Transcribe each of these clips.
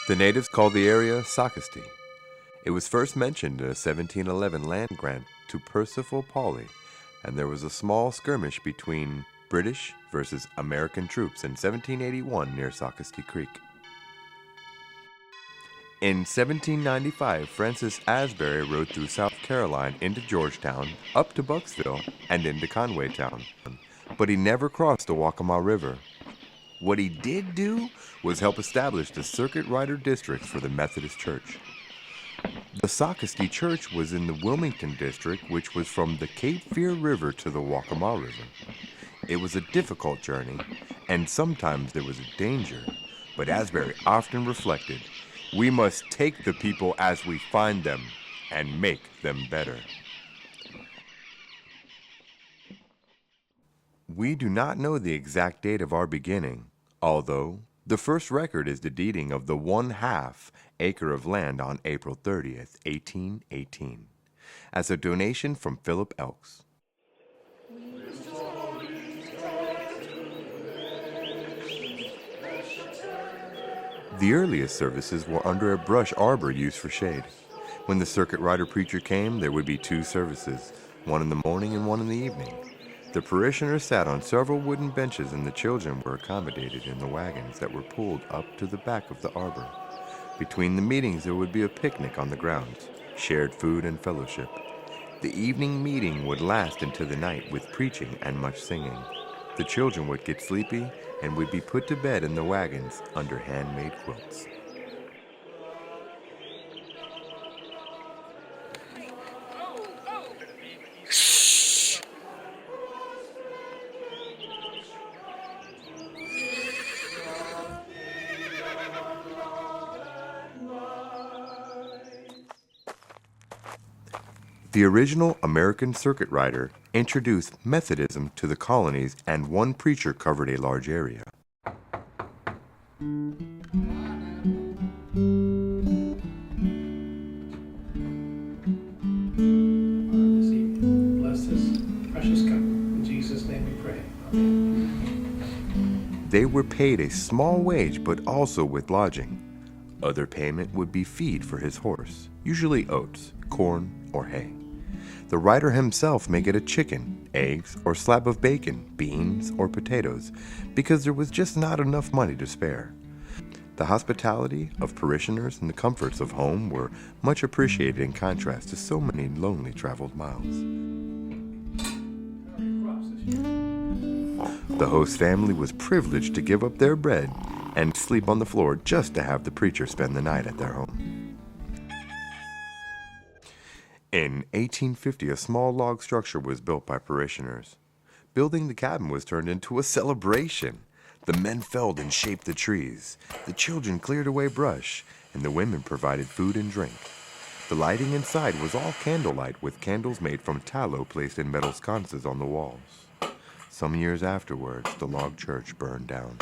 The natives called the area Socastee. It was first mentioned in a 1711 land grant to Percival Pauly, and there was a small skirmish between British versus American troops in 1781 near Socastee Creek. In 1795, Francis Asbury rode through South Carolina into Georgetown, up to Bucksville, and into Conwaytown, but he never crossed the Waccamaw River. What he did do was help establish the Circuit Rider District for the Methodist Church. The Socastee Church was in the Wilmington District, which was from the Cape Fear River to the Waccamaw River. It was a difficult journey, and sometimes there was a danger, but Asbury often reflected, "We must take the people as we find them and make them better." We do not know the exact date of our beginning, although the first record is the deeding of the 1/2 acre of land on April 30th, 1818, as a donation from Philip Elks. The earliest services were under a brush arbor used for shade. When the Circuit Rider preacher came, there would be 2 services, one in the morning and one in the evening. The parishioners sat on several wooden benches and the children were accommodated in the wagons that were pulled up to the back of the arbor. Between the meetings there would be a picnic on the grounds, shared food and fellowship. The evening meeting would last into the night with preaching and much singing. The children would get sleepy and would be put to bed in the wagons under handmade quilts. The original American Circuit Rider introduced Methodism to the colonies, and one preacher covered a large area. Bless this precious cup. In Jesus' name we pray. Amen. They were paid a small wage, but also with lodging. Other payment would be feed for his horse, usually oats, corn, or hay. The rider himself may get a chicken, eggs, or slab of bacon, beans, or potatoes, because there was just not enough money to spare. The hospitality of parishioners and the comforts of home were much appreciated in contrast to so many lonely traveled miles. The host family was privileged to give up their bread and sleep on the floor just to have the preacher spend the night at their home. In 1850, a small log structure was built by parishioners. Building the cabin was turned into a celebration. The men felled and shaped the trees. The children cleared away brush, and the women provided food and drink. The lighting inside was all candlelight, with candles made from tallow placed in metal sconces on the walls. Some years afterwards, the log church burned down.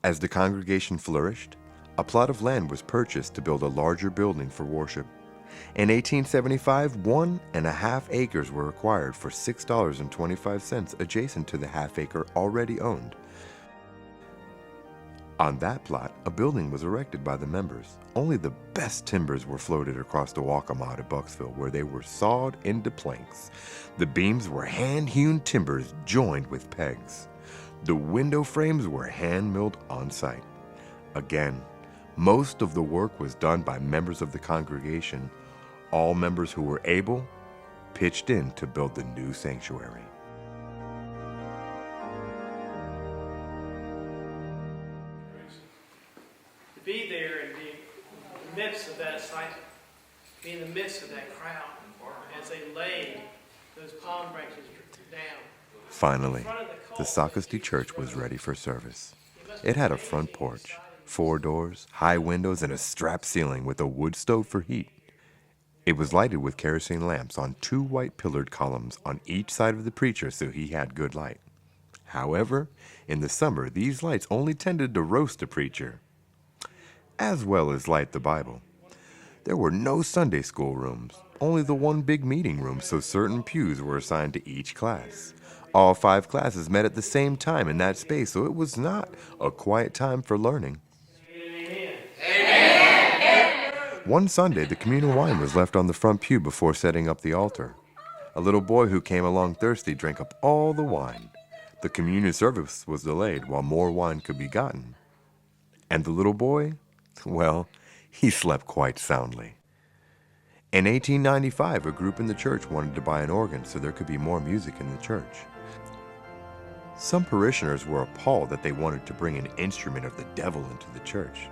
As the congregation flourished, a plot of land was purchased to build a larger building for worship. In 1875, 1.5 acres were acquired for $6.25 adjacent to the half-acre already owned. On that plot, a building was erected by the members. Only the best timbers were floated across the Waccamaw to Bucksville, where they were sawed into planks. The beams were hand-hewn timbers joined with pegs. The window frames were hand-milled on site. Again, most of the work was done by members of the congregation. All members who were able pitched in to build the new sanctuary. To be there and be in the midst of that sight, be in the midst of that crowd as they laid those palm branches down. Finally, the Socastee Church was ready for service. It had a front porch, 4 doors, high windows, and a strap ceiling with a wood stove for heat. It was lighted with kerosene lamps on 2 white pillared columns on each side of the preacher, so he had good light. However, in the summer, these lights only tended to roast the preacher, as well as light the Bible. There were no Sunday school rooms, only the one big meeting room, so certain pews were assigned to each class. All 5 classes met at the same time in that space, so it was not a quiet time for learning. One Sunday, the communion wine was left on the front pew before setting up the altar. A little boy who came along thirsty drank up all the wine. The communion service was delayed while more wine could be gotten. And the little boy? Well, he slept quite soundly. In 1895, a group in the church wanted to buy an organ so there could be more music in the church. Some parishioners were appalled that they wanted to bring an instrument of the devil into the church.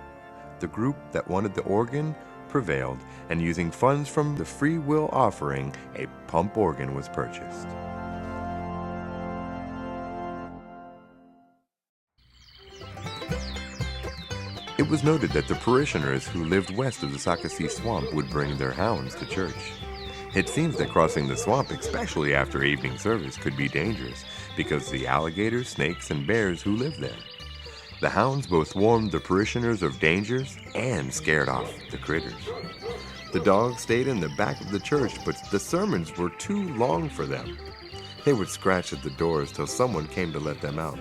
The group that wanted the organ prevailed, and using funds from the free will offering, a pump organ was purchased. It was noted that the parishioners who lived west of the Socastee swamp would bring their hounds to church. It seems that crossing the swamp, especially after evening service, could be dangerous because of the alligators, snakes, and bears who lived there. The hounds both warned the parishioners of dangers and scared off the critters. The dogs stayed in the back of the church, but the sermons were too long for them. They would scratch at the doors till someone came to let them out.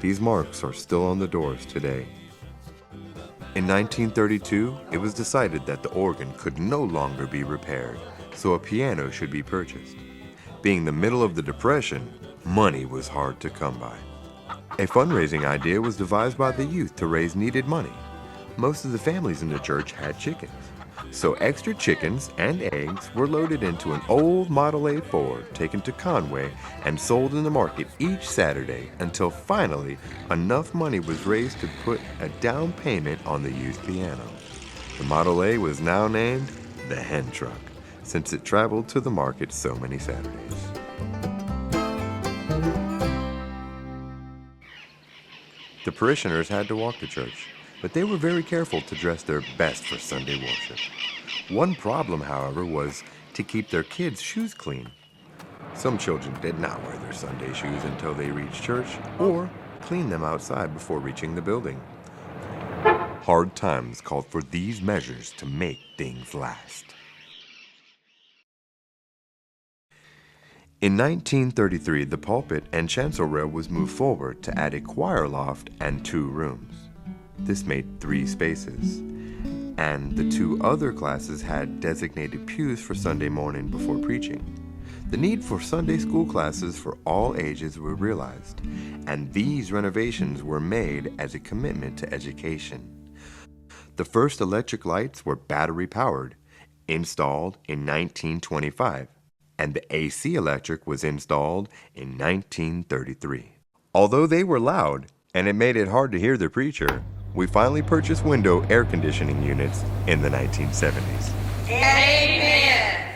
These marks are still on the doors today. In 1932, it was decided that the organ could no longer be repaired, so a piano should be purchased. Being the middle of the Depression, money was hard to come by. A fundraising idea was devised by the youth to raise needed money. Most of the families in the church had chickens, so extra chickens and eggs were loaded into an old Model A Ford taken to Conway and sold in the market each Saturday until finally enough money was raised to put a down payment on the used piano. The Model A was now named the Hen Truck, since it traveled to the market so many Saturdays. The parishioners had to walk to church, but they were very careful to dress their best for Sunday worship. One problem, however, was to keep their kids' shoes clean. Some children did not wear their Sunday shoes until they reached church, or clean them outside before reaching the building. Hard times called for these measures to make things last. In 1933, the pulpit and chancel rail was moved forward to add a choir loft and 2 rooms. This made 3 spaces, and the 2 other classes had designated pews for Sunday morning before preaching. The need for Sunday school classes for all ages were realized, and these renovations were made as a commitment to education. The first electric lights were battery-powered, installed in 1925. And the AC electric was installed in 1933. Although they were loud, and it made it hard to hear the preacher, we finally purchased window air conditioning units in the 1970s. Amen!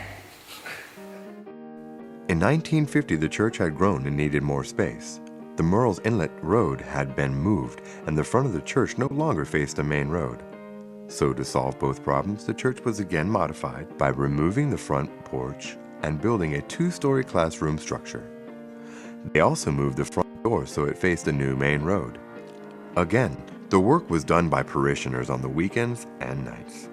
In 1950, the church had grown and needed more space. The Myrtle's Inlet Road had been moved, and the front of the church no longer faced a main road. So to solve both problems, the church was again modified by removing the front porch and building a 2-story classroom structure. They also moved the front door so it faced a new main road. Again, the work was done by parishioners on the weekends and nights.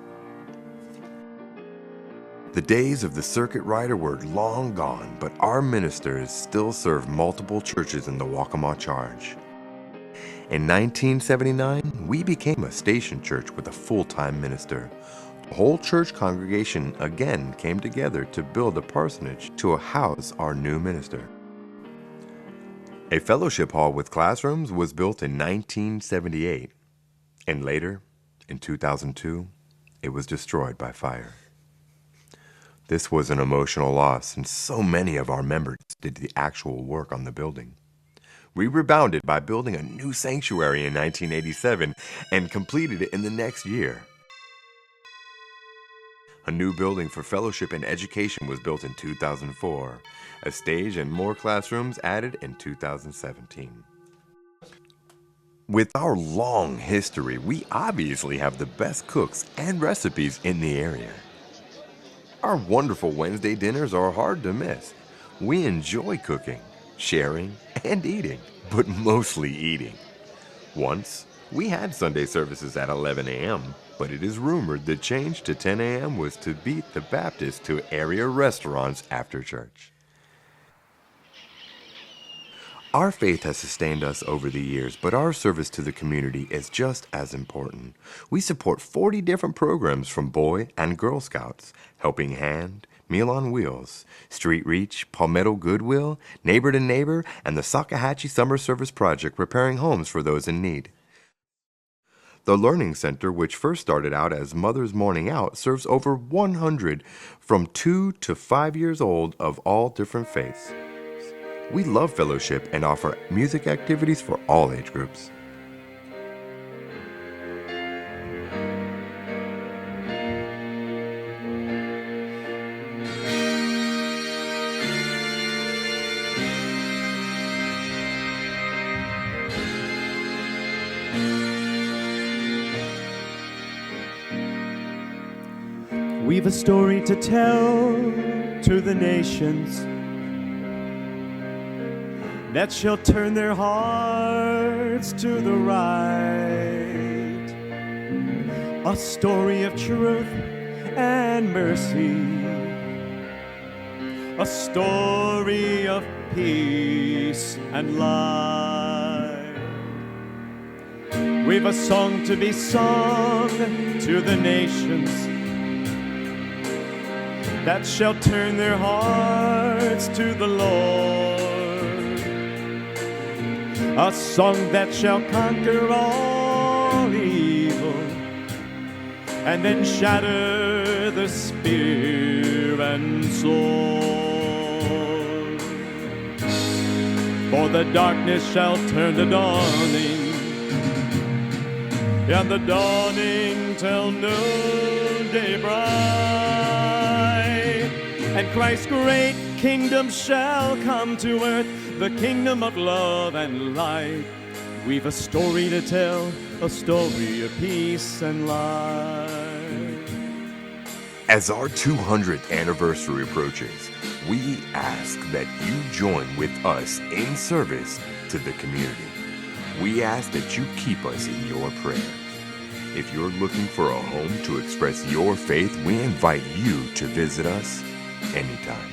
The days of the circuit rider were long gone, but our ministers still serve multiple churches in the Waccamaw Charge. In 1979, we became a station church with a full-time minister. The whole church congregation again came together to build a parsonage to house our new minister. A fellowship hall with classrooms was built in 1978, and later, in 2002, it was destroyed by fire. This was an emotional loss, and so many of our members did the actual work on the building. We rebounded by building a new sanctuary in 1987 and completed it in the next year. A new building for fellowship and education was built in 2004. A stage and more classrooms added in 2017. With our long history, we obviously have the best cooks and recipes in the area. Our wonderful Wednesday dinners are hard to miss. We enjoy cooking, sharing, and eating, but mostly eating. Once, we had Sunday services at 11 a.m., But it is rumored the change to 10 a.m. was to beat the Baptist to area restaurants after church. Our faith has sustained us over the years, but our service to the community is just as important. We support 40 different programs from Boy and Girl Scouts, Helping Hand, Meal on Wheels, Street Reach, Palmetto Goodwill, Neighbor to Neighbor, and the Socastee Summer Service Project, repairing homes for those in need. The Learning Center, which first started out as Mother's Morning Out, serves over 100 from 2 to 5 years old of all different faiths. We love fellowship and offer music activities for all age groups. We've a story to tell to the nations that shall turn their hearts to the right. A story of truth and mercy, a story of peace and life. We've a song to be sung to the nations that shall turn their hearts to the Lord. A song that shall conquer all evil and then shatter the spear and sword. For the darkness shall turn to dawning, and the dawning till noonday bright. And Christ's great kingdom shall come to earth, the kingdom of love and light. We've a story to tell, a story of peace and life. As our 200th anniversary approaches, we ask that you join with us in service to the community. We ask that you keep us in your prayers. If you're looking for a home to express your faith, we invite you to visit us anytime.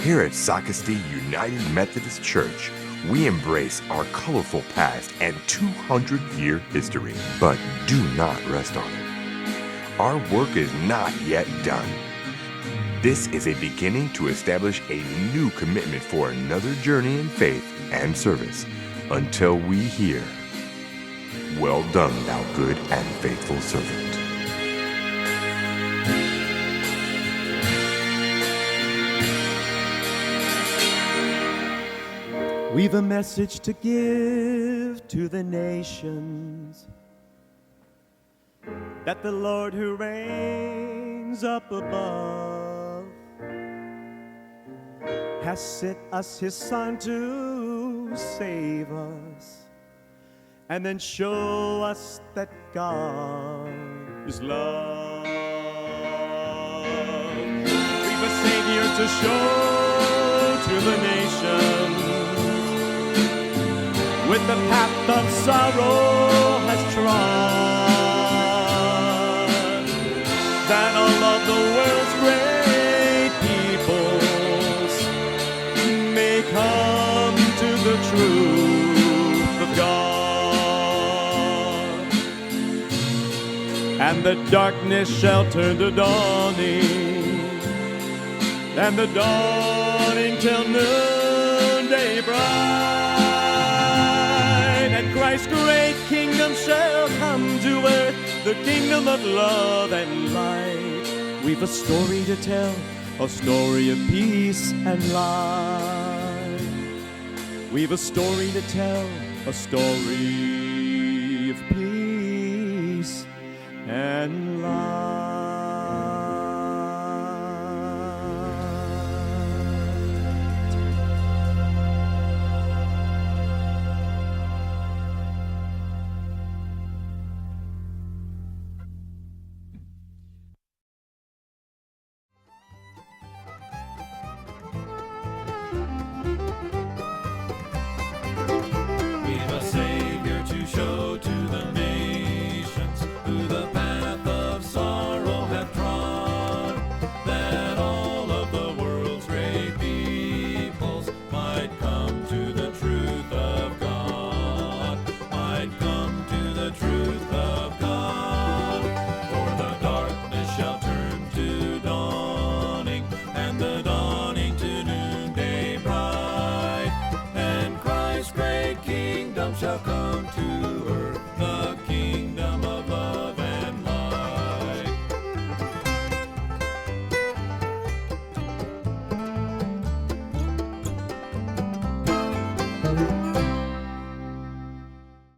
Here at Socastee United Methodist Church, we embrace our colorful past and 200-year history, but do not rest on it. Our work is not yet done. This is a beginning to establish a new commitment for another journey in faith and service until we hear, "Well done, thou good and faithful servant." We've a message to give to the nations, that the Lord who reigns up above has sent us his Son to save us and then show us that God is love. We've a Savior to show to the nations, with the path of sorrow has trod, that all of the world's great peoples may come to the truth of God. And the darkness shall turn to dawning, and the dawning till noonday bright. And Christ's great kingdom shall come to earth, the kingdom of love and light. We've a story to tell, a story of peace and life. We've a story to tell, a story of peace and life. We've a Savior to shall come to